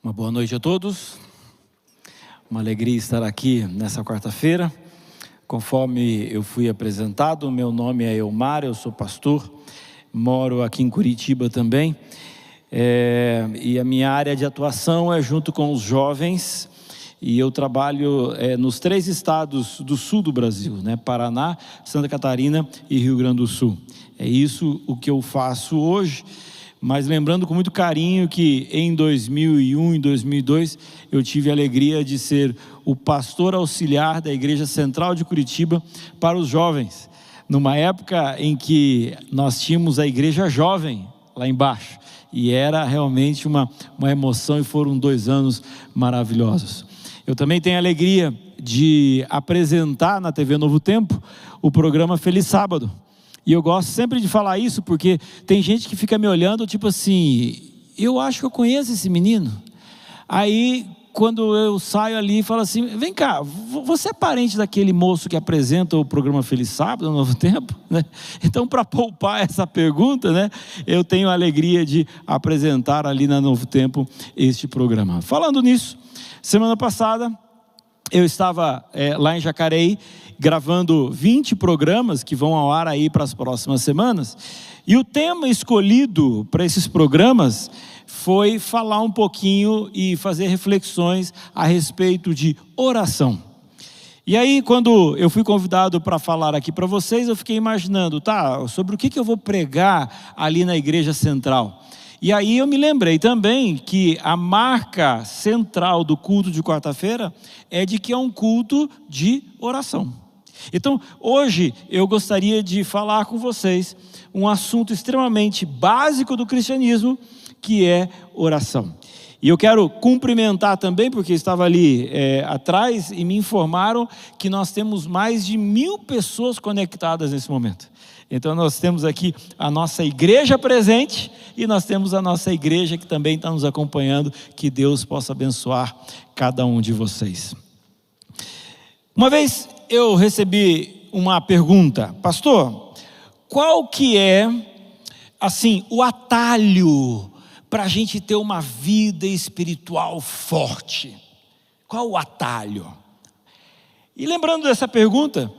Uma boa noite a todos, uma alegria estar aqui nessa quarta-feira. Conforme eu fui apresentado, meu nome é Elmar, eu sou pastor, moro aqui em Curitiba também, e a minha área de atuação é junto com os jovens, e eu trabalho nos 3 estados do sul do Brasil, Paraná, Santa Catarina e Rio Grande do Sul. É isso o que eu faço hoje. Mas lembrando com muito carinho que em 2001 e 2002 eu tive a alegria de ser o pastor auxiliar da Igreja Central de Curitiba para os jovens, numa época em que nós tínhamos a igreja jovem lá embaixo, e era realmente uma emoção, e foram 2 anos maravilhosos. Eu também tenho a alegria de apresentar na TV Novo Tempo o programa Feliz Sábado. E eu gosto sempre de falar isso, porque tem gente que fica me olhando, tipo assim, eu acho que eu conheço esse menino. Aí, quando eu saio ali e falo assim, vem cá, você é parente daquele moço que apresenta o programa Feliz Sábado no Novo Tempo? Então, para poupar essa pergunta, eu tenho a alegria de apresentar ali na Novo Tempo este programa. Falando nisso, semana passada, eu estava lá em Jacareí, gravando 20 programas que vão ao ar aí para as próximas semanas, e o tema escolhido para esses programas foi falar um pouquinho e fazer reflexões a respeito de oração. E aí, quando eu fui convidado para falar aqui para vocês, eu fiquei imaginando, sobre o que eu vou pregar ali na Igreja Central. E aí eu me lembrei também que a marca central do culto de quarta-feira é de que é um culto de oração. Então, hoje eu gostaria de falar com vocês um assunto extremamente básico do cristianismo, que é oração. E eu quero cumprimentar também, porque estava ali atrás e me informaram que nós temos mais de 1000 pessoas conectadas nesse momento. Então nós temos aqui a nossa igreja presente e nós temos a nossa igreja que também está nos acompanhando. Que Deus possa abençoar cada um de vocês. Uma vez eu recebi uma pergunta, pastor, qual que é, assim, o atalho para a gente ter uma vida espiritual forte? Qual o atalho? E lembrando dessa pergunta,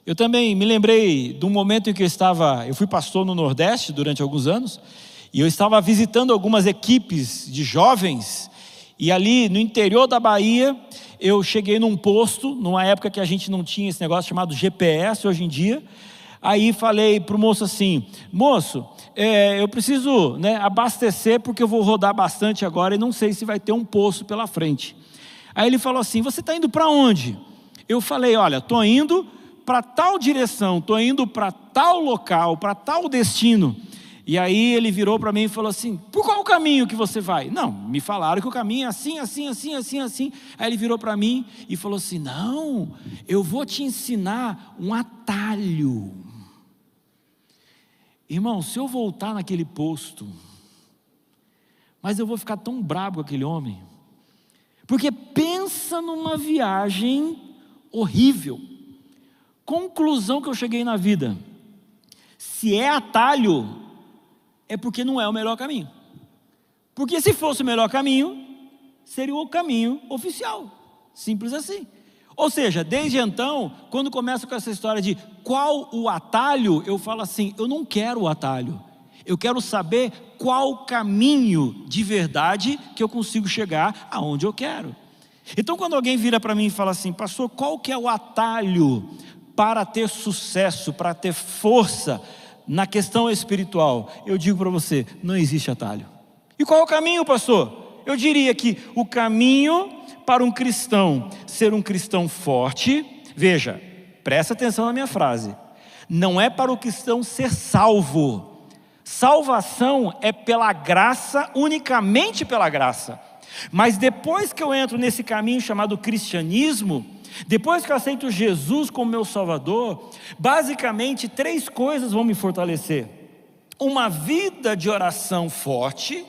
eu também me lembrei de um momento em que eu fui pastor no Nordeste durante alguns anos, e eu estava visitando algumas equipes de jovens, e ali no interior da Bahia, eu cheguei num posto, numa época que a gente não tinha esse negócio chamado GPS hoje em dia. Aí falei para o moço assim, moço, eu preciso abastecer porque eu vou rodar bastante agora e não sei se vai ter um posto pela frente. Aí ele falou assim, você está indo para onde? Eu falei, olha, estou indo para tal direção, estou indo para tal local, para tal destino. E aí ele virou para mim e falou assim, por qual caminho que você vai? Não, me falaram que o caminho é assim, assim, assim, assim, assim. Aí ele virou para mim e falou assim, não, eu vou te ensinar um atalho. Irmão, se eu voltar naquele posto, mas eu vou ficar tão brabo com aquele homem, porque pensa numa viagem horrível. Conclusão que eu cheguei na vida, se é atalho, é porque não é o melhor caminho. Porque se fosse o melhor caminho, seria o caminho oficial. Simples assim. Ou seja, desde então, quando começa com essa história de qual o atalho, eu falo assim, eu não quero o atalho. Eu quero saber qual caminho de verdade que eu consigo chegar aonde eu quero. Então quando alguém vira para mim e fala assim, pastor, qual que é o atalho para ter sucesso, para ter força na questão espiritual? Eu digo para você, não existe atalho. E qual é o caminho, pastor? Eu diria que o caminho para um cristão ser um cristão forte, veja, presta atenção na minha frase, não é para o cristão ser salvo. Salvação é pela graça, unicamente pela graça. Mas depois que eu entro nesse caminho chamado cristianismo, depois que eu aceito Jesus como meu Salvador, basicamente 3 coisas vão me fortalecer: uma vida de oração forte,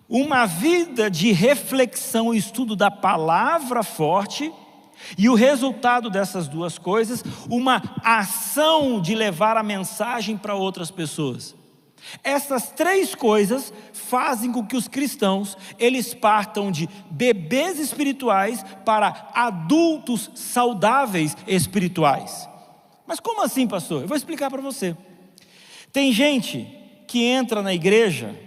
uma vida de reflexão e estudo da palavra forte, e o resultado dessas 2 coisas, uma ação de levar a mensagem para outras pessoas. Essas três coisas fazem com que os cristãos, eles partam de bebês espirituais para adultos saudáveis espirituais. Mas como assim, pastor? Eu vou explicar para você. Tem gente que entra na igreja,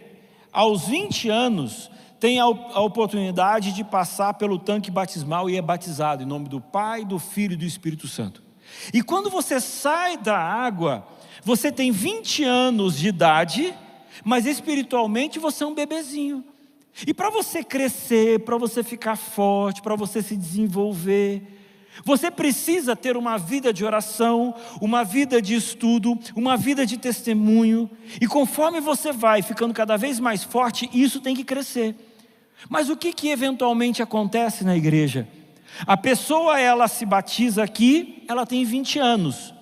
aos 20 anos, tem a oportunidade de passar pelo tanque batismal e é batizado em nome do Pai, do Filho e do Espírito Santo. E quando você sai da água, você tem 20 anos de idade, mas espiritualmente você é um bebezinho. E para você crescer, para você ficar forte, para você se desenvolver, você precisa ter uma vida de oração, uma vida de estudo, uma vida de testemunho. E conforme você vai ficando cada vez mais forte, isso tem que crescer. Mas o que eventualmente acontece na igreja? A pessoa, ela se batiza aqui, ela tem 20 anos.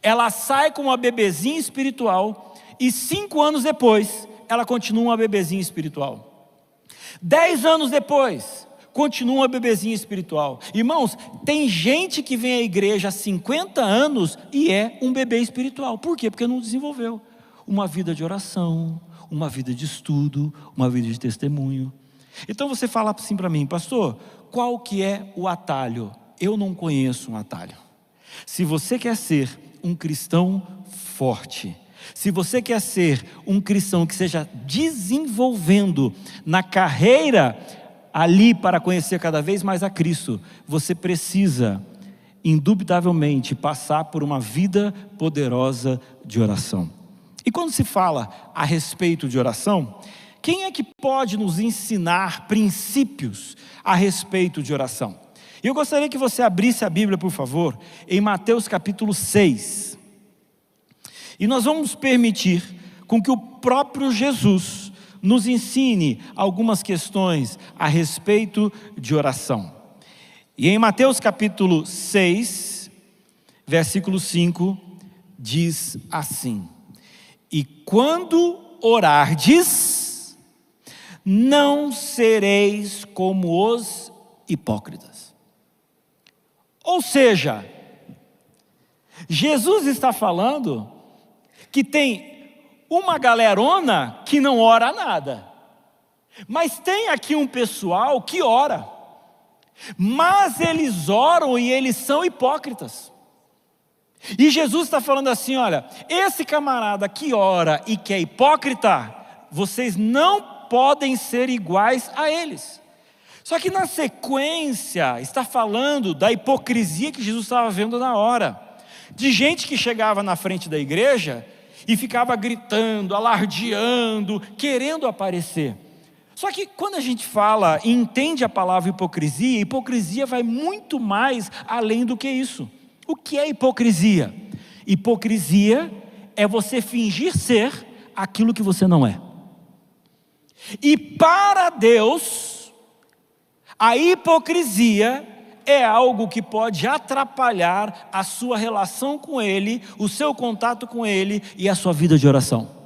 Ela sai com uma bebezinha espiritual e 5 anos depois, ela continua uma bebezinha espiritual. 10 anos depois, continua uma bebezinha espiritual. Irmãos, tem gente que vem à igreja há 50 anos e é um bebê espiritual. Por quê? Porque não desenvolveu uma vida de oração, uma vida de estudo, uma vida de testemunho. Então você fala assim para mim, pastor, qual que é o atalho? Eu não conheço um atalho. Se você quer ser um cristão forte, se você quer ser um cristão que seja desenvolvendo na carreira ali para conhecer cada vez mais a Cristo, você precisa, indubitavelmente, passar por uma vida poderosa de oração. E quando se fala a respeito de oração, quem é que pode nos ensinar princípios a respeito de oração? Eu gostaria que você abrisse a Bíblia, por favor, em Mateus capítulo 6. E nós vamos permitir com que o próprio Jesus nos ensine algumas questões a respeito de oração. E em Mateus capítulo 6, versículo 5, diz assim: E quando orardes, não sereis como os hipócritas. Ou seja, Jesus está falando que tem uma galerona que não ora nada, mas tem aqui um pessoal que ora, mas eles oram e eles são hipócritas. E Jesus está falando assim, olha, esse camarada que ora e que é hipócrita, vocês não podem ser iguais a eles. Só que na sequência está falando da hipocrisia que Jesus estava vendo na hora, de gente que chegava na frente da igreja e ficava gritando, alardeando, querendo aparecer. Só que quando a gente fala e entende a palavra hipocrisia, hipocrisia vai muito mais além do que isso. O que é hipocrisia? Hipocrisia é você fingir ser aquilo que você não é. E para Deus, a hipocrisia é algo que pode atrapalhar a sua relação com Ele, o seu contato com Ele e a sua vida de oração.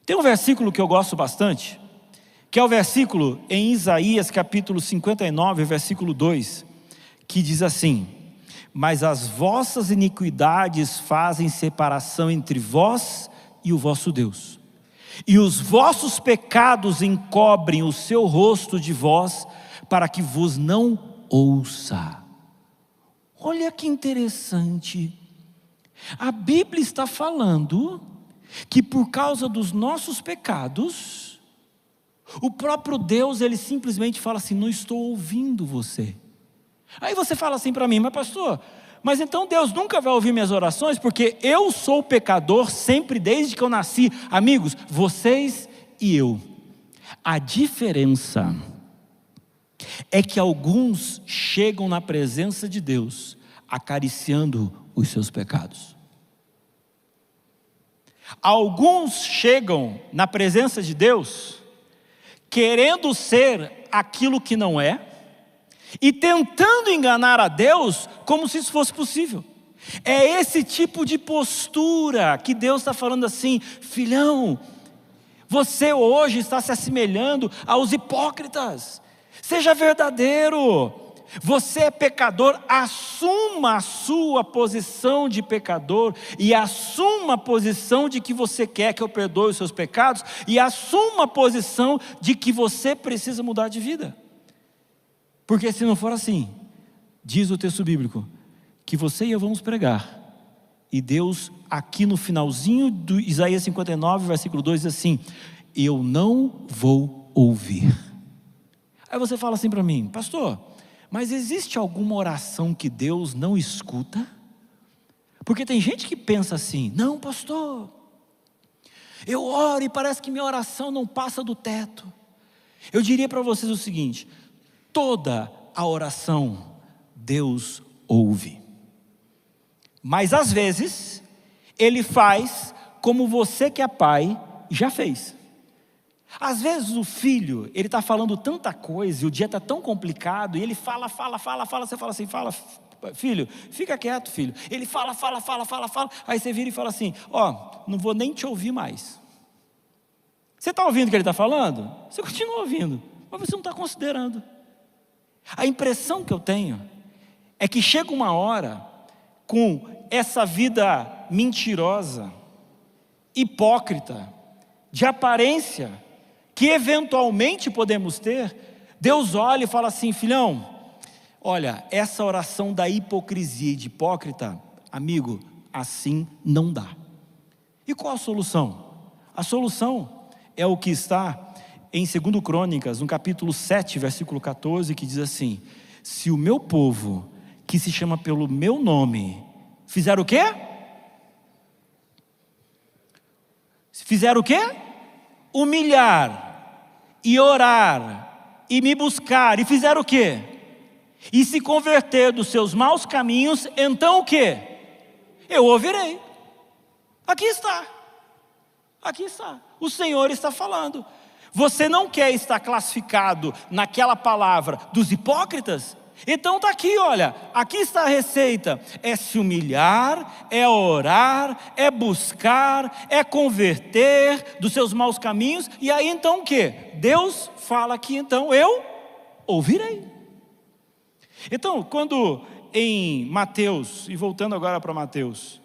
Tem um versículo que eu gosto bastante, que é o versículo em Isaías capítulo 59, versículo 2, que diz assim: Mas as vossas iniquidades fazem separação entre vós e o vosso Deus, e os vossos pecados encobrem o seu rosto de vós, para que vos não ouça. Olha que interessante. A Bíblia está falando que por causa dos nossos pecados, o próprio Deus, Ele simplesmente fala assim, não estou ouvindo você. Aí você fala assim para mim, mas pastor, mas então Deus nunca vai ouvir minhas orações, porque eu sou pecador sempre desde que eu nasci. Amigos, vocês e eu. A diferença é que alguns chegam na presença de Deus acariciando os seus pecados. Alguns chegam na presença de Deus querendo ser aquilo que não é e tentando enganar a Deus como se isso fosse possível. É esse tipo de postura que Deus está falando assim, filhão, você hoje está se assemelhando aos hipócritas. Seja verdadeiro, Você é pecador, assuma a sua posição de pecador e assuma a posição de que você quer que eu perdoe os seus pecados e assuma a posição de que você precisa mudar de vida. Porque se não for assim, diz o texto bíblico, que você e eu vamos pregar. E Deus, aqui no finalzinho do Isaías 59, versículo 2, diz assim: eu não vou ouvir. Aí você fala assim para mim: pastor, mas existe alguma oração que Deus não escuta? Porque tem gente que pensa assim: não, pastor, eu oro e parece que minha oração não passa do teto. Eu diria para vocês o seguinte: toda a oração Deus ouve, mas às vezes Ele faz como você que é pai já fez. Às vezes o filho, ele está falando tanta coisa, e o dia está tão complicado, e ele fala, você fala assim: fala, filho, fica quieto, filho. Ele fala, aí você vira e fala assim: ó, não vou nem te ouvir mais. Você está ouvindo o que ele está falando? Você continua ouvindo, mas você não está considerando. A impressão que eu tenho é que chega uma hora, com essa vida mentirosa, hipócrita, de aparência, que eventualmente podemos ter, Deus olha e fala assim: filhão, olha, essa oração da hipocrisia e de hipócrita, amigo, assim não dá. E qual a solução? A solução é o que está em 2 Crônicas, no capítulo 7, versículo 14, que diz assim: se o meu povo, que se chama pelo meu nome, fizer o quê? Fizer o quê? Humilhar e orar e me buscar, e fizer o quê? E se converter dos seus maus caminhos, então o quê? Eu ouvirei. Aqui está, o Senhor está falando. Você não quer estar classificado naquela palavra dos hipócritas? Então está aqui, olha, aqui está a receita: é se humilhar, é orar, é buscar, é converter dos seus maus caminhos. E aí então o que? Deus fala aqui, então eu ouvirei. Então, quando em Mateus, e voltando agora para Mateus,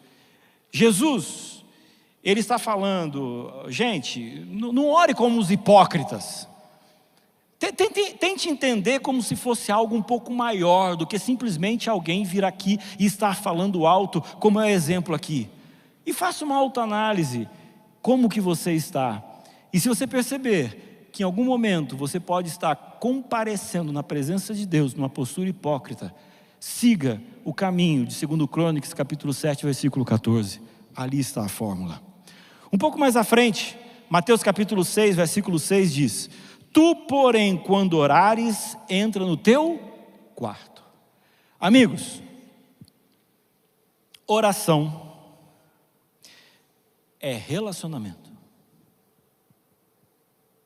Jesus, ele está falando: gente, não ore como os hipócritas. Tente entender como se fosse algo um pouco maior do que simplesmente alguém vir aqui e estar falando alto, como é o exemplo aqui. E faça uma autoanálise, como que você está. E se você perceber que em algum momento você pode estar comparecendo na presença de Deus, numa postura hipócrita, siga o caminho de 2 Crônicas, capítulo 7, versículo 14. Ali está a fórmula. Um pouco mais à frente, Mateus capítulo 6, versículo 6 diz: tu, porém, quando orares, entra no teu quarto. Amigos, oração é relacionamento.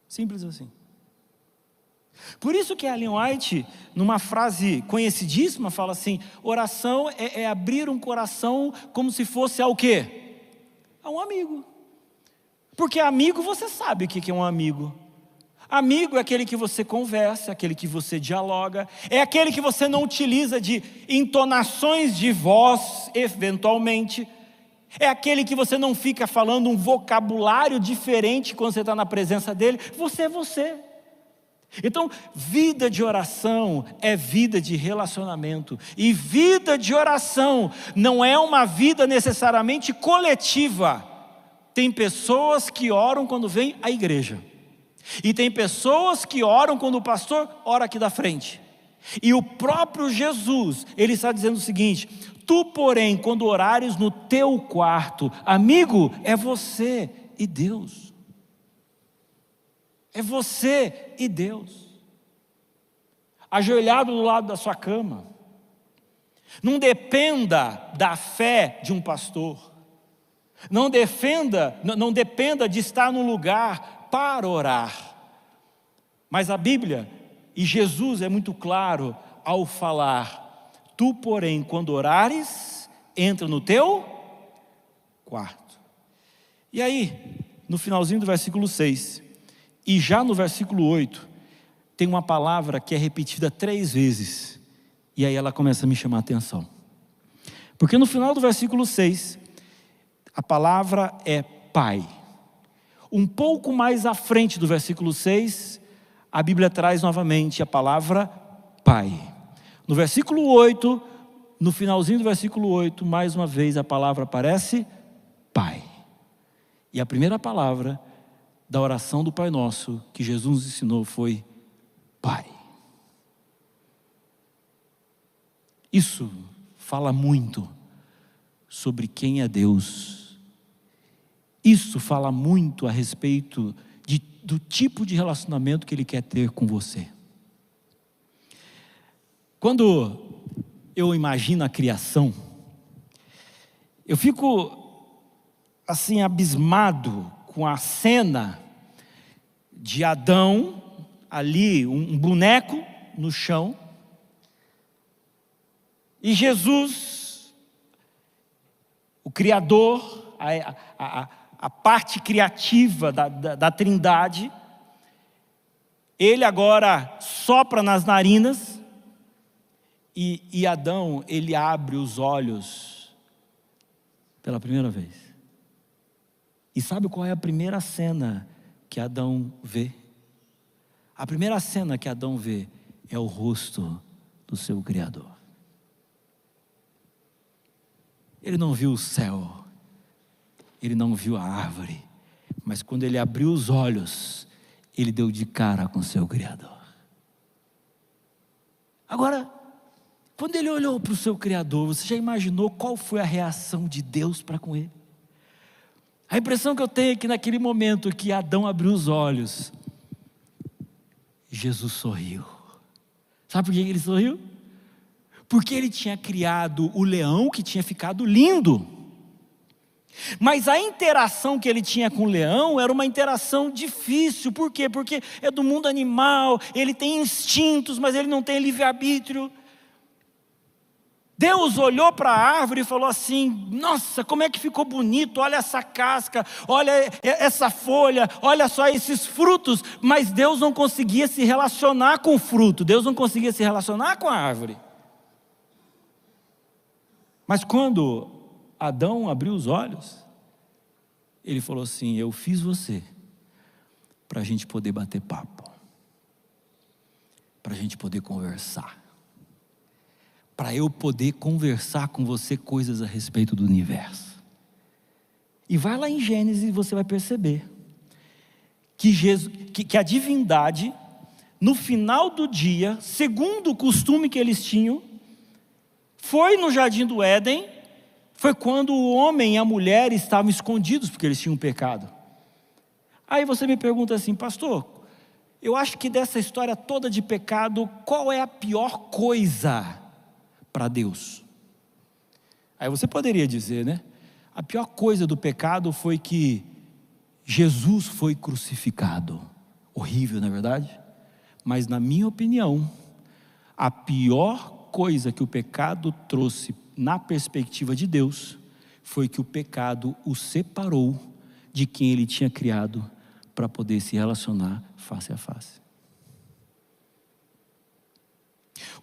Simples assim. Por isso que a Ellen White, numa frase conhecidíssima, fala assim: oração é abrir um coração como se fosse ao quê? A um amigo. Porque amigo, você sabe o que é um amigo. Amigo é aquele que você conversa, aquele que você dialoga, é aquele que você não utiliza de entonações de voz, eventualmente. É aquele que você não fica falando um vocabulário diferente quando você está na presença dele. Você é você. Então, vida de oração é vida de relacionamento. E vida de oração não é uma vida necessariamente coletiva. Tem pessoas que oram quando vem à igreja. E tem pessoas que oram quando o pastor ora aqui da frente. E o próprio Jesus, ele está dizendo o seguinte: tu, porém, quando orares no teu quarto, amigo, é você e Deus. É você e Deus. Ajoelhado do lado da sua cama. Não dependa da fé de um pastor. Não dependa de estar num lugar para orar. Mas a Bíblia e Jesus é muito claro ao falar: tu, porém, quando orares, entra no teu quarto. E aí, no finalzinho do versículo 6, e já no versículo 8, tem uma palavra que é repetida 3 vezes, E aí ela começa a me chamar a atenção. Porque no final do versículo 6, a palavra é Pai. Um pouco mais à frente do versículo 6, a Bíblia traz novamente a palavra Pai. No versículo 8, no finalzinho do versículo 8, mais uma vez a palavra aparece Pai. E a primeira palavra da oração do Pai Nosso que Jesus nos ensinou foi Pai. Isso fala muito sobre quem é Deus. Isso fala muito a respeito do tipo de relacionamento que Ele quer ter com você. Quando eu imagino a criação, eu fico assim abismado com a cena de Adão ali, um boneco no chão, e Jesus, o Criador, a parte criativa da Trindade, Ele agora sopra nas narinas, e Adão, ele abre os olhos pela primeira vez. E sabe qual é a primeira cena que Adão vê? A primeira cena que Adão vê é o rosto do seu Criador. Ele não viu o céu, ele não viu a árvore, mas quando ele abriu os olhos, ele deu de cara com o seu Criador. Agora, quando ele olhou para o seu Criador, você já imaginou qual foi a reação de Deus para com ele? A impressão que eu tenho é que naquele momento que Adão abriu os olhos, Jesus sorriu. Sabe por que ele sorriu? Porque ele tinha criado o leão que tinha ficado lindo. Mas a interação que ele tinha com o leão era uma interação difícil. Por quê? Porque é do mundo animal, ele tem instintos, mas ele não tem livre-arbítrio. Deus olhou para a árvore e falou assim: nossa, como é que ficou bonito, olha essa casca, olha essa folha, olha só esses frutos. Mas Deus não conseguia se relacionar com o fruto, Deus não conseguia se relacionar com a árvore. Mas quando Adão abriu os olhos, ele falou assim: eu fiz você para a gente poder bater papo, para a gente poder conversar, para eu poder conversar com você coisas a respeito do universo. E vai lá em Gênesis e você vai perceber que a divindade, no final do dia, segundo o costume que eles tinham, foi no jardim do Éden, foi quando o homem e a mulher estavam escondidos porque eles tinham pecado. Aí você me pergunta assim: pastor, eu acho que dessa história toda de pecado, qual é a pior coisa para Deus? Aí você poderia dizer, né? A pior coisa do pecado foi que Jesus foi crucificado. Horrível, não é verdade? Mas na minha opinião, a pior coisa que o pecado trouxe na perspectiva de Deus foi que o pecado o separou de quem ele tinha criado para poder se relacionar face a face.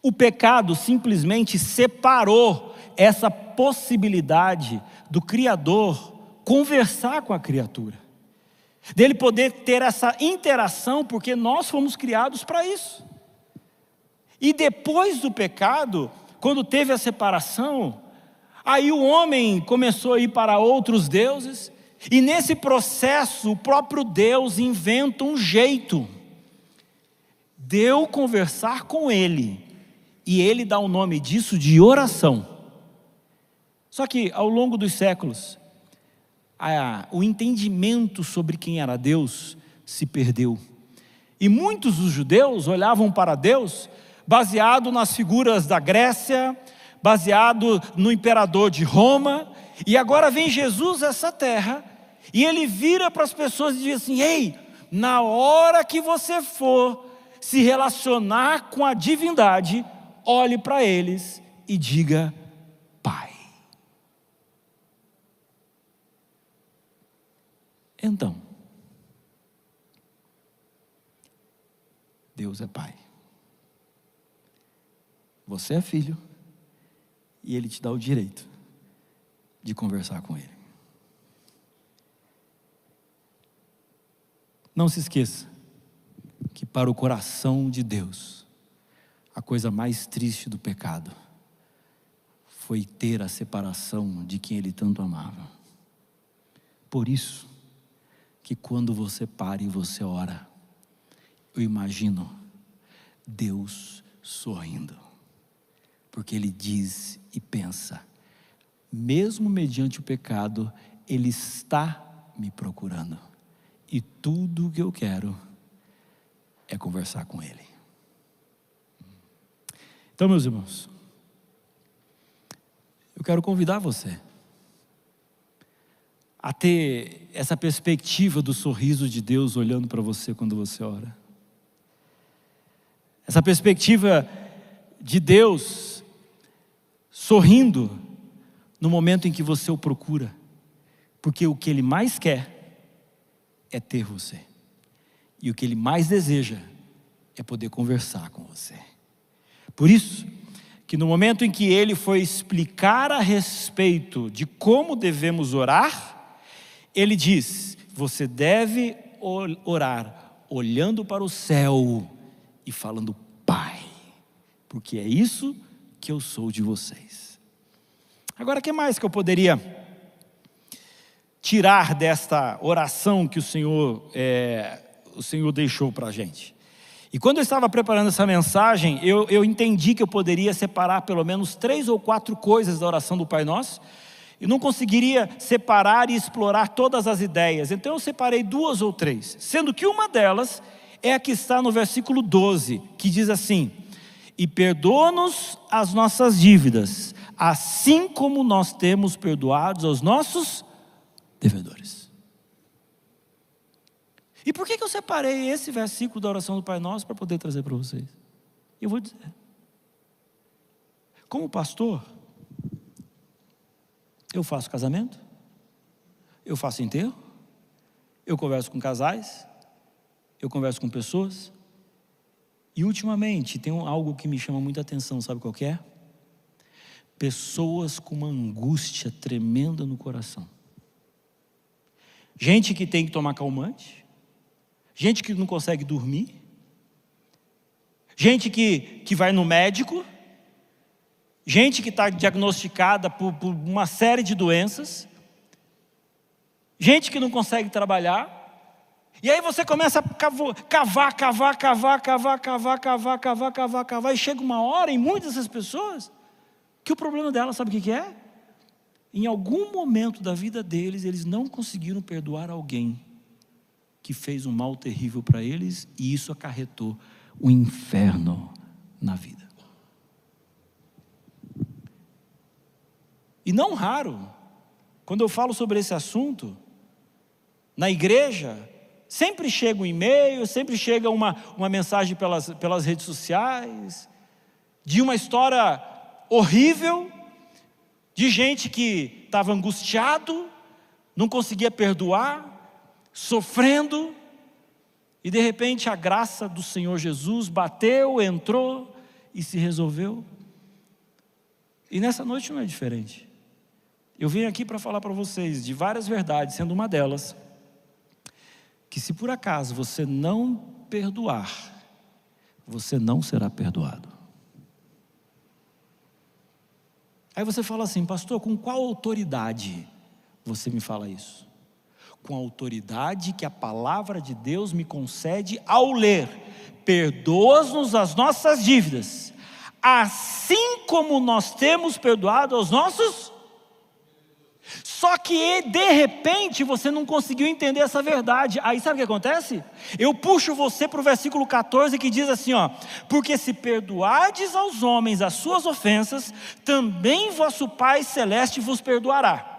O pecado simplesmente separou essa possibilidade do Criador conversar com a criatura, dele poder ter essa interação, porque nós fomos criados para isso. E depois do pecado, quando teve a separação, aí o homem começou a ir para outros deuses, e nesse processo o próprio Deus inventa um jeito de eu conversar com ele, e ele dá o nome disso de oração. Só que ao longo dos séculos, o entendimento sobre quem era Deus se perdeu, e muitos dos judeus olhavam para Deus baseado nas figuras da Grécia, baseado no imperador de Roma, e agora vem Jesus a essa terra, e ele vira para as pessoas e diz assim: ei, na hora que você for se relacionar com a divindade, olhe para eles e diga Pai. Então, Deus é Pai. Você é filho e Ele te dá o direito de conversar com Ele. Não se esqueça que para o coração de Deus, a coisa mais triste do pecado foi ter a separação de quem Ele tanto amava. Por isso que quando você para e você ora, eu imagino Deus sorrindo, porque Ele diz e pensa, mesmo mediante o pecado, Ele está me procurando, e tudo o que eu quero é conversar com Ele. Então, meus irmãos, eu quero convidar você a ter essa perspectiva do sorriso de Deus olhando para você quando você ora. Essa perspectiva de Deus sorrindo no momento em que você o procura, porque o que Ele mais quer é ter você, e o que Ele mais deseja é poder conversar com você. Por isso que no momento em que Ele foi explicar a respeito de como devemos orar, Ele diz, você deve orar olhando para o céu e falando, Pai, porque é isso que eu sou de vocês. Agora, o que mais que eu poderia tirar desta oração que o Senhor deixou para a gente? E quando eu estava preparando essa mensagem, eu entendi que eu poderia separar pelo menos 3 ou 4 coisas da oração do Pai Nosso, e não conseguiria separar e explorar todas as ideias. Então eu separei 2 ou 3, sendo que uma delas é a que está no versículo 12, que diz assim, e perdoa-nos as nossas dívidas, assim como nós temos perdoados aos nossos devedores. E por que eu separei esse versículo da oração do Pai Nosso para poder trazer para vocês? Eu vou dizer. Como pastor, eu faço casamento, eu faço enterro, eu converso com casais, eu converso com pessoas, e ultimamente tem algo que me chama muita atenção, sabe qual que é? Pessoas com uma angústia tremenda no coração. Gente que tem que tomar calmante, gente que não consegue dormir, gente que vai no médico, gente que está diagnosticada por uma série de doenças, gente que não consegue trabalhar, e aí você começa a cavar, e chega uma hora em muitas dessas pessoas, que o problema delas, sabe o que é? Em algum momento da vida deles, eles não conseguiram perdoar alguém que fez um mal terrível para eles, e isso acarretou o inferno na vida. E não raro, quando eu falo sobre esse assunto, na igreja, sempre chega um e-mail, sempre chega uma mensagem pelas redes sociais, de uma história horrível, de gente que estava angustiado, não conseguia perdoar, sofrendo, e de repente a graça do Senhor Jesus bateu, entrou e se resolveu. E nessa noite não é diferente. Eu venho aqui para falar para vocês de várias verdades, sendo uma delas, que se por acaso você não perdoar, você não será perdoado. Aí você fala assim, pastor, com qual autoridade você me fala isso? Com a autoridade que a palavra de Deus me concede ao ler, perdoa-nos as nossas dívidas, assim como nós temos perdoado aos nossos. Só que de repente você não conseguiu entender essa verdade. Aí sabe o que acontece? Eu puxo você para o versículo 14 que diz assim, ó, porque se perdoardes aos homens as suas ofensas, também vosso Pai Celeste vos perdoará.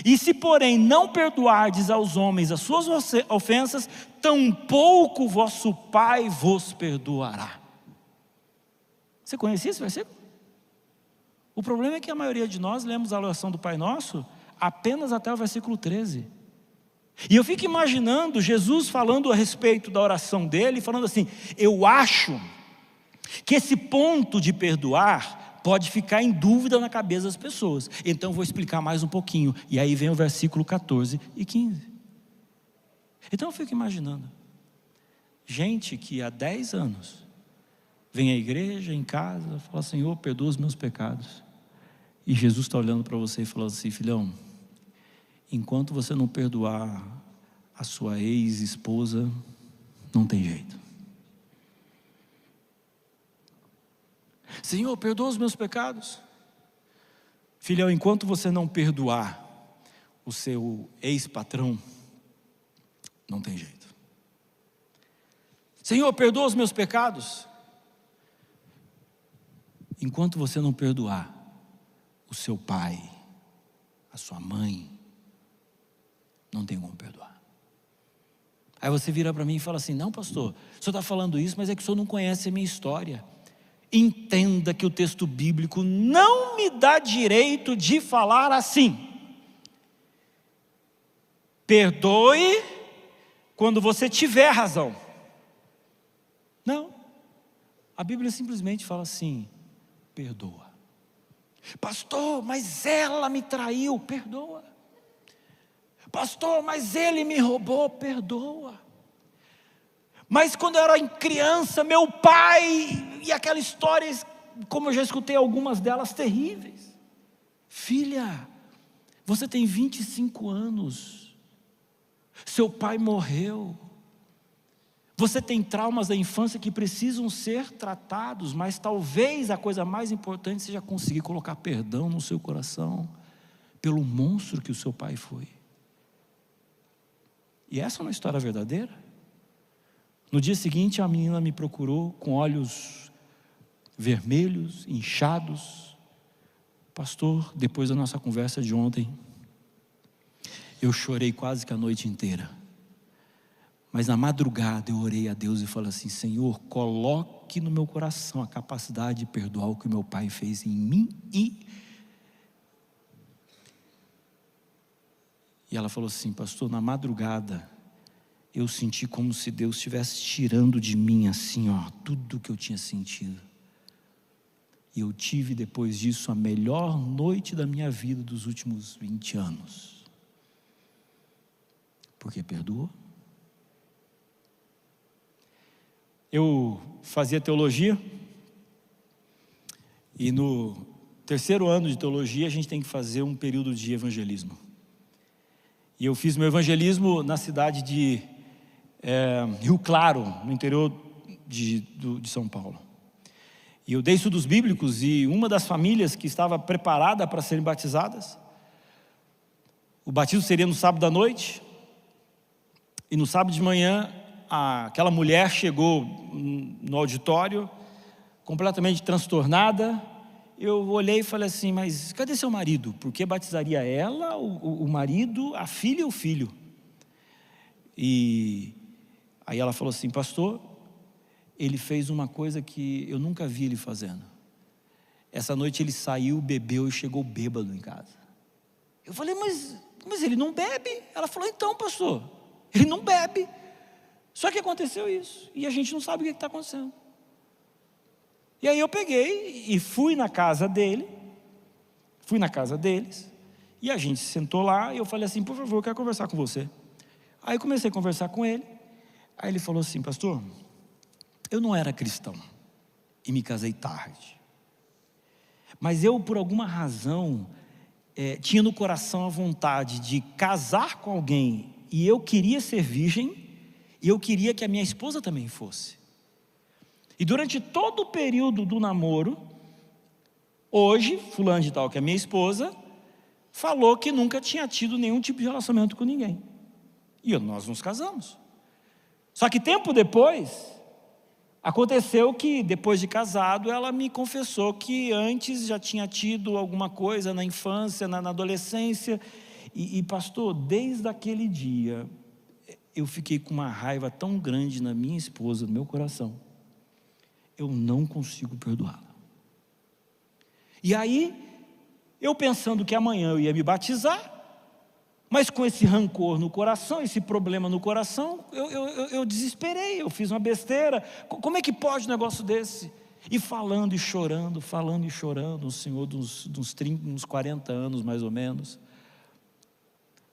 E se porém não perdoardes aos homens as suas ofensas, tampouco vosso Pai vos perdoará. Você conhecia esse versículo? O problema é que a maioria de nós lemos a oração do Pai Nosso apenas até o versículo 13. E eu fico imaginando Jesus falando a respeito da oração dele, falando assim, eu acho que esse ponto de perdoar pode ficar em dúvida na cabeça das pessoas. Então eu vou explicar mais um pouquinho, e aí vem o versículo 14 e 15. Então eu fico imaginando, gente que há 10 anos vem à igreja, em casa, fala: Senhor, perdoa os meus pecados. E Jesus está olhando para você e falando assim: filhão, enquanto você não perdoar a sua ex-esposa, não tem jeito. Senhor, perdoa os meus pecados. Filhão, enquanto você não perdoar o seu ex-patrão, não tem jeito. Senhor, perdoa os meus pecados. Enquanto você não perdoar o seu pai, a sua mãe, não tem como perdoar. Aí você vira para mim e fala assim: não, pastor, o senhor está falando isso, mas é que o senhor não conhece a minha história. Entenda que o texto bíblico não me dá direito de falar assim. Perdoe quando você tiver razão. Não, a Bíblia simplesmente fala assim: perdoa. Pastor, mas ela me traiu. Perdoa. Pastor, mas ele me roubou. Perdoa. Mas quando eu era criança, meu pai, e aquela história, como eu já escutei algumas delas, terríveis. Filha, você tem 25 anos, seu pai morreu, você tem traumas da infância que precisam ser tratados, mas talvez a coisa mais importante seja conseguir colocar perdão no seu coração, pelo monstro que o seu pai foi. E essa é uma história verdadeira? No dia seguinte, a menina me procurou com olhos vermelhos, inchados. Pastor, depois da nossa conversa de ontem, eu chorei quase que a noite inteira. Mas na madrugada eu orei a Deus e falei assim: Senhor, coloque no meu coração a capacidade de perdoar o que meu pai fez em mim. E ela falou assim: pastor, na madrugada eu senti como se Deus estivesse tirando de mim assim, tudo que eu tinha sentido. E eu tive depois disso a melhor noite da minha vida dos últimos 20 anos. Porque perdoou. Eu fazia teologia, e no terceiro ano de teologia a gente tem que fazer um período de evangelismo. E eu fiz meu evangelismo na cidade de Rio Claro, no interior de São Paulo. E eu dei estudos bíblicos, e uma das famílias que estava preparada para serem batizadas, o batismo seria no sábado à noite, e no sábado de manhã, aquela mulher chegou no auditório, completamente transtornada. Eu olhei e falei assim: mas cadê seu marido? Porque batizaria ela, o marido, a filha e o filho. E aí ela falou assim: pastor, ele fez uma coisa que eu nunca vi ele fazendo. Essa noite ele saiu, bebeu e chegou bêbado em casa. Eu falei: mas ele não bebe? Ela falou: então, pastor, ele não bebe. Só que aconteceu isso, e a gente não sabe o que está acontecendo. E aí eu peguei e fui na casa deles, e a gente sentou lá, e eu falei assim: por favor, eu quero conversar com você. Aí eu comecei a conversar com ele. Aí ele falou assim: pastor, eu não era cristão e me casei tarde, mas eu, por alguma razão, tinha no coração a vontade de casar com alguém, e eu queria ser virgem, e eu queria que a minha esposa também fosse. E durante todo o período do namoro, hoje, fulano de tal, que é minha esposa, falou que nunca tinha tido nenhum tipo de relacionamento com ninguém. E nós nos casamos. Só que tempo depois, aconteceu que depois de casado, ela me confessou que antes já tinha tido alguma coisa na infância, na adolescência. E pastor, desde aquele dia, eu fiquei com uma raiva tão grande na minha esposa, no meu coração. Eu não consigo perdoá-la. E aí, eu pensando que amanhã eu ia me batizar, mas com esse rancor no coração, esse problema no coração, eu desesperei, eu fiz uma besteira. Como é que pode um negócio desse? E falando e chorando, um senhor de uns 40 anos mais ou menos.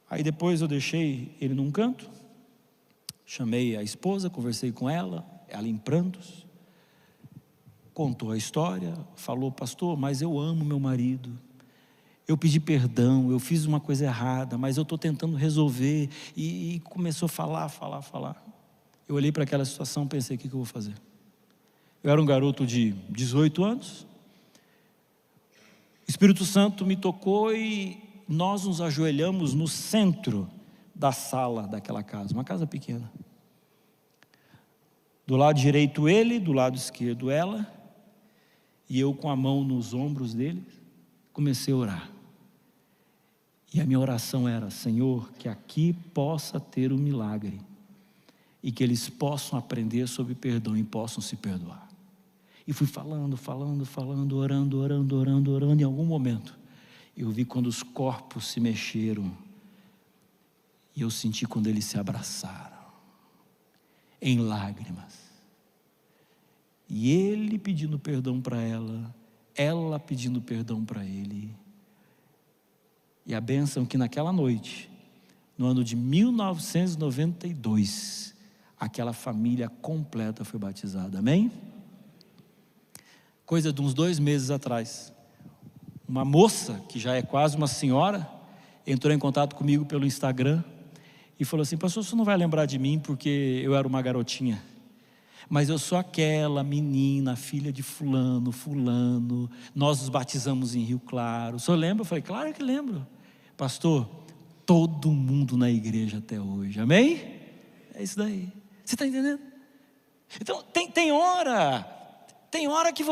Aí depois eu deixei ele num canto, chamei a esposa, conversei com ela em prantos, contou a história, falou: pastor, mas eu amo meu marido, eu pedi perdão, eu fiz uma coisa errada, mas eu estou tentando resolver, e começou a falar. Eu olhei para aquela situação e pensei: o que eu vou fazer? Eu era um garoto de 18 anos, o Espírito Santo me tocou e nós nos ajoelhamos no centro da sala daquela casa, uma casa pequena. Do lado direito ele, do lado esquerdo ela, e eu com a mão nos ombros dele, comecei a orar. E a minha oração era: Senhor, que aqui possa ter um milagre, e que eles possam aprender sobre perdão e possam se perdoar. E fui falando, orando. Em algum momento, eu vi quando os corpos se mexeram, e eu senti quando eles se abraçaram, em lágrimas. E ele pedindo perdão para ela pedindo perdão para ele. E a bênção que naquela noite, no ano de 1992, aquela família completa foi batizada, amém? Coisa de uns 2 meses atrás, uma moça, que já é quase uma senhora, entrou em contato comigo pelo Instagram, e falou assim: pastor, você não vai lembrar de mim porque eu era uma garotinha, mas eu sou aquela menina, filha de fulano, nós nos batizamos em Rio Claro. O senhor lembra? Eu falei: claro que lembro. Pastor, todo mundo na igreja até hoje, amém? É isso daí, você está entendendo? Então tem hora que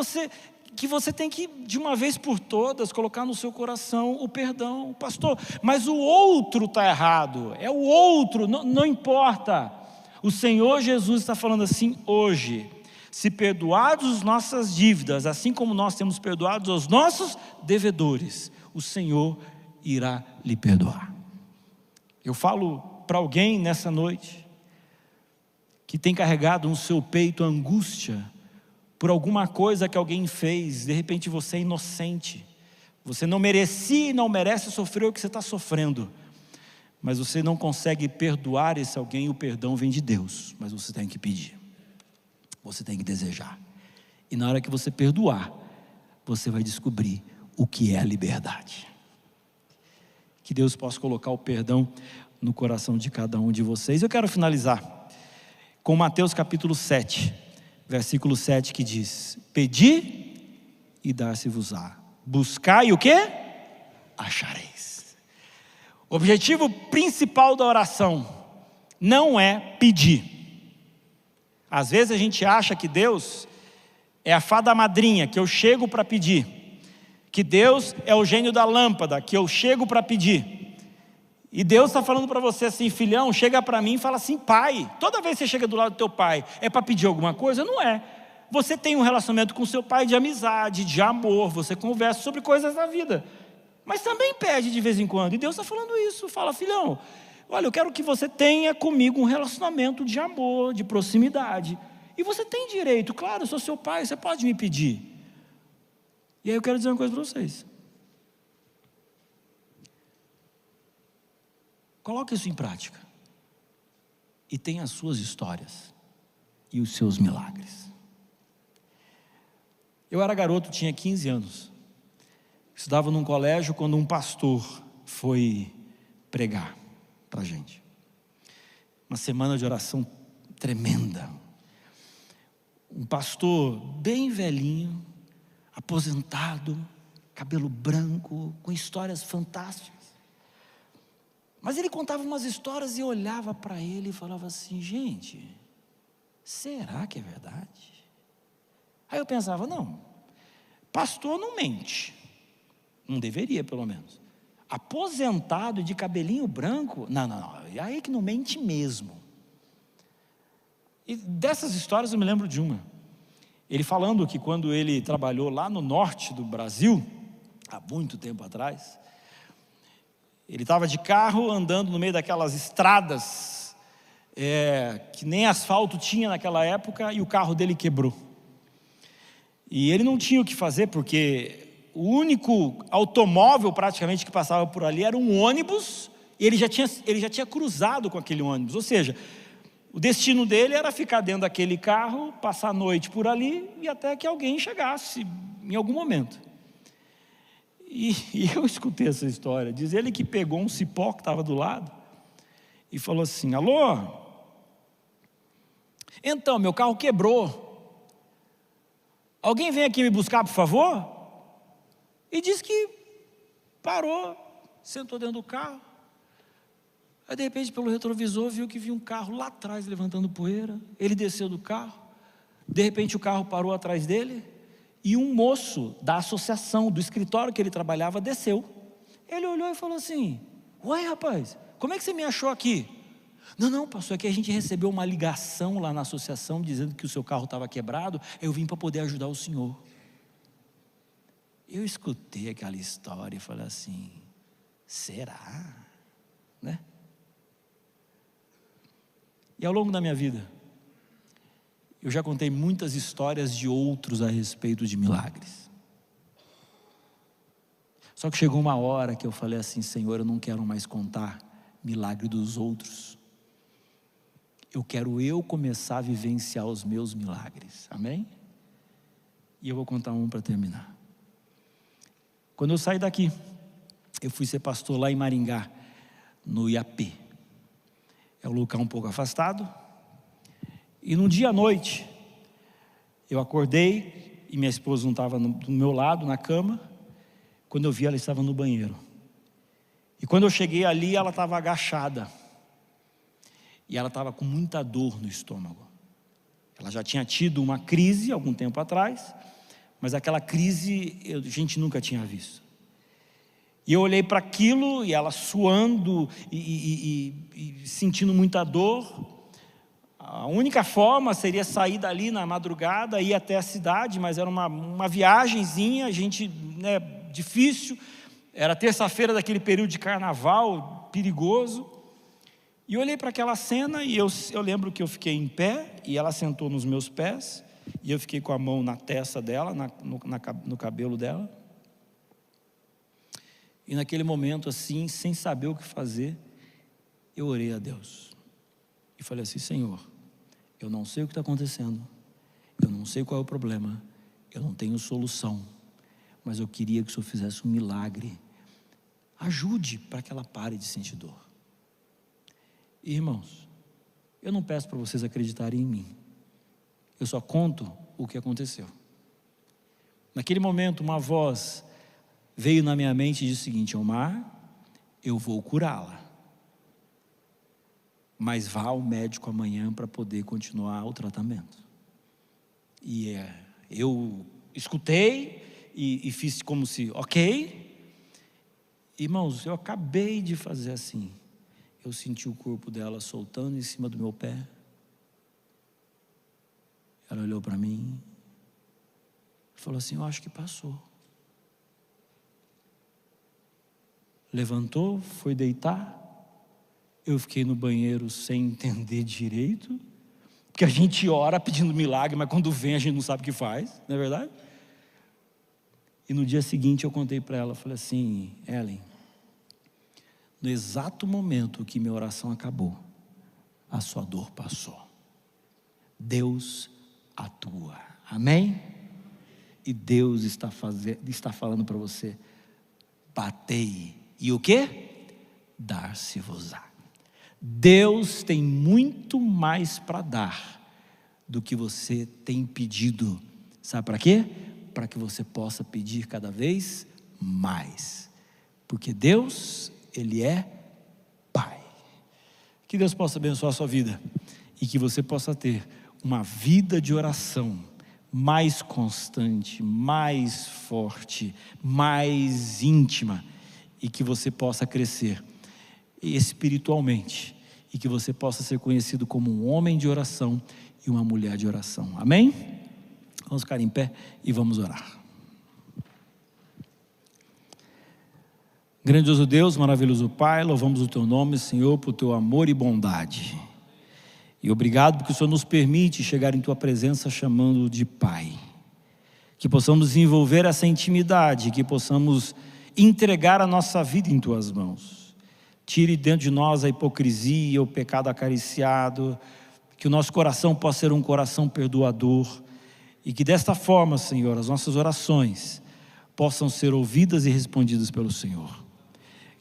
você tem que, de uma vez por todas, colocar no seu coração o perdão. Pastor, mas o outro está errado, é o outro, não importa. O Senhor Jesus está falando assim hoje: se perdoados as nossas dívidas, assim como nós temos perdoados os nossos devedores, o Senhor irá lhe perdoar. Eu falo para alguém nessa noite, que tem carregado no seu peito a angústia, por alguma coisa que alguém fez. De repente você é inocente, você não merecia e não merece sofrer o que você está sofrendo, mas você não consegue perdoar esse alguém. O perdão vem de Deus, mas você tem que pedir, você tem que desejar, e na hora que você perdoar, você vai descobrir o que é a liberdade. Que Deus possa colocar o perdão no coração de cada um de vocês. Eu quero finalizar com Mateus capítulo 7, versículo 7, que diz: pedi e dar-se-vos-á, buscai o quê? Achareis. O objetivo principal da oração não é pedir. Às vezes a gente acha que Deus é a fada madrinha, que eu chego para pedir, que Deus é o gênio da lâmpada, que eu chego para pedir. E Deus está falando para você assim: filhão, chega para mim e fala assim: pai. Toda vez que você chega do lado do teu pai, é para pedir alguma coisa? Não é. Você tem um relacionamento com seu pai de amizade, de amor, você conversa sobre coisas da vida, mas também pede de vez em quando. E Deus está falando isso: fala, filhão, olha, eu quero que você tenha comigo um relacionamento de amor, de proximidade, e você tem direito, claro, eu sou seu pai, você pode me pedir. E aí eu quero dizer uma coisa para vocês: coloque isso em prática, e tenha as suas histórias e os seus milagres. Eu era garoto, tinha 15 anos, estudava num colégio quando um pastor foi pregar para a gente. Uma semana de oração tremenda. Um pastor bem velhinho, aposentado, cabelo branco, com histórias fantásticas. Mas ele contava umas histórias e eu olhava para ele e falava assim: gente, será que é verdade? Aí eu pensava: não, pastor não mente, não deveria pelo menos. Aposentado de cabelinho branco, não, é aí que não mente mesmo. E dessas histórias eu me lembro de uma. Ele falando que quando ele trabalhou lá no norte do Brasil, há muito tempo atrás, ele estava de carro andando no meio daquelas estradas que nem asfalto tinha naquela época, e o carro dele quebrou. E ele não tinha o que fazer, porque o único automóvel praticamente que passava por ali era um ônibus, e ele já tinha cruzado com aquele ônibus. Ou seja, o destino dele era ficar dentro daquele carro, passar a noite por ali, e até que alguém chegasse em algum momento. E eu escutei essa história. Diz ele que pegou um cipó que estava do lado e falou assim: alô? Então, meu carro quebrou. Alguém vem aqui me buscar, por favor? E disse que parou, sentou dentro do carro. Aí de repente pelo retrovisor viu que vinha um carro lá atrás levantando poeira. Ele desceu do carro. De repente o carro parou atrás dele. E um moço da associação, do escritório que ele trabalhava, desceu. Ele olhou e falou assim: uai, rapaz, como é que você me achou aqui? Não, pastor, é que a gente recebeu uma ligação lá na associação dizendo que o seu carro estava quebrado. Eu vim para poder ajudar o senhor. Eu escutei aquela história e falei assim: será? Né? E ao longo da minha vida, eu já contei muitas histórias de outros a respeito de milagres. Só que chegou uma hora que eu falei assim: Senhor, eu não quero mais contar milagre dos outros. Eu quero começar a vivenciar os meus milagres. Amém? E eu vou contar um para terminar. Quando eu saí daqui, eu fui ser pastor lá em Maringá, no Iapê. É um lugar um pouco afastado. E num dia à noite, eu acordei e minha esposa não estava do meu lado, na cama. Quando eu vi, ela estava no banheiro. E quando eu cheguei ali, ela estava agachada. E ela estava com muita dor no estômago. Ela já tinha tido uma crise algum tempo atrás, mas aquela crise a gente nunca tinha visto. E eu olhei para aquilo, e ela suando e sentindo muita dor. A única forma seria sair dali na madrugada, ir até a cidade, mas era uma viagenzinha, difícil. Era terça-feira daquele período de carnaval, perigoso. E eu olhei para aquela cena e eu lembro que eu fiquei em pé, e ela sentou nos meus pés, e eu fiquei com a mão na testa dela, no cabelo dela. E naquele momento assim, sem saber o que fazer, eu orei a Deus. E falei assim: Senhor, eu não sei o que está acontecendo, eu não sei qual é o problema, eu não tenho solução, mas eu queria que o Senhor fizesse um milagre. Ajude para que ela pare de sentir dor. E, irmãos, eu não peço para vocês acreditarem em mim, eu só conto o que aconteceu. Naquele momento, uma voz veio na minha mente e disse o seguinte: Omar, eu vou curá-la, mas vá ao médico amanhã para poder continuar o tratamento. E eu escutei e fiz como se, ok. Irmãos, eu acabei de fazer assim. Eu senti o corpo dela soltando em cima do meu pé. Ela olhou para mim e falou assim: eu acho que passou. Levantou, foi deitar. Eu fiquei no banheiro sem entender direito, porque a gente ora pedindo milagre, mas quando vem a gente não sabe o que faz, não é verdade? E no dia seguinte eu contei para ela, falei assim: Ellen, no exato momento que minha oração acabou, a sua dor passou. Deus atua, amém? E Deus está falando para você: batei, e o quê? Dar-se-vos-á. Deus tem muito mais para dar do que você tem pedido. Sabe para quê? Para que você possa pedir cada vez mais. Porque Deus, Ele é Pai. Que Deus possa abençoar a sua vida e que você possa ter uma vida de oração mais constante, mais forte, mais íntima, e que você possa crescer espiritualmente, e que você possa ser conhecido como um homem de oração e uma mulher de oração. Amém? Vamos ficar em pé e vamos orar. Grandioso Deus, maravilhoso Pai, louvamos o Teu nome, Senhor, por Teu amor e bondade. E obrigado porque o Senhor nos permite chegar em Tua presença chamando de Pai. que possamos desenvolver essa intimidade, que possamos entregar a nossa vida em Tuas mãos. Tire dentro de nós a hipocrisia, o pecado acariciado, que o nosso coração possa ser um coração perdoador, e que desta forma, Senhor, as nossas orações possam ser ouvidas e respondidas pelo Senhor.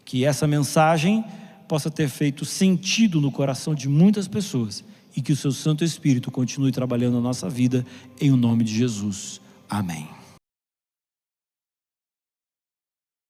Que essa mensagem possa ter feito sentido no coração de muitas pessoas, e que o Seu Santo Espírito continue trabalhando na nossa vida, em o nome de Jesus. Amém.